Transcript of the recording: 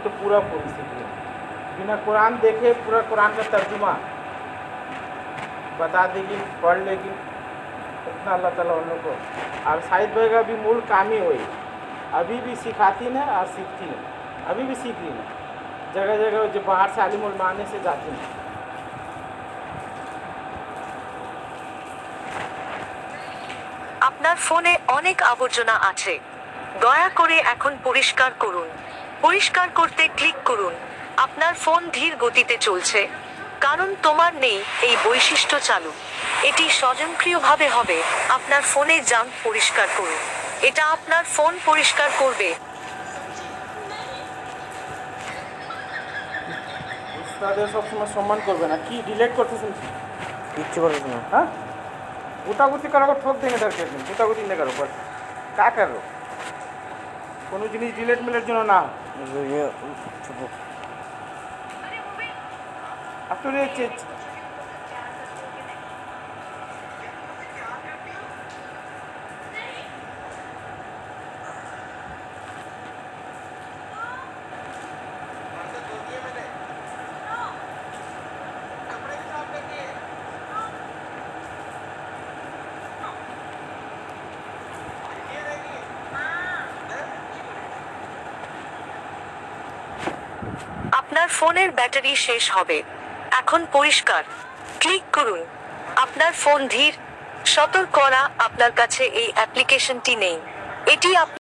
तो पूरा पूरी सीख लिया, बिना कुरान देखे पूरा कुरान का तर्जुमा बता देगी, पढ़ लेगी। इतना अल्लाह ताला उन लोग को। और शाहिद भाई का भी मूल काम ही वही, अभी भी सिखाती ना और सीखती ना, अभी भी सीख रही ना, जगह जगह जो बाहर से आलिम उलमाने से जाती हैं। আপনার ফোনে অনেক আবর্জনা আছে, দয়া করে এখন পরিষ্কার করুন। পরিষ্কার করতে ক্লিক করুন। আপনার ফোন ধীর গতিতে চলছে কারণ তোমার নেই এই বৈশিষ্ট্য চালু। এটি স্বয়ংক্রিয়ভাবে হবে। আপনার ফোনে জাঙ্ক পরিষ্কার করুন, এটা আপনার ফোন পরিষ্কার করবে। তাদের সবসময় সম্মান করবে না, কি ডিলেট করতেছেন? কিচ্ছু করতেছি না। हाँ गुतागुती करो, ठोक देंगे धर के एकदम, गुतागुती नहीं करो। पर क्या कर रहे हो? কোনো জিনিস ডিলেট মিলের জন্য না। আপনার আপনার ফোনের ব্যাটারি শেষ হবে, এখন পরিষ্কার ক্লিক করুন। আপনার ফোন ধীর। সতর্ক করা, আপনার কাছে এই অ্যাপ্লিকেশনটি নেই, এটি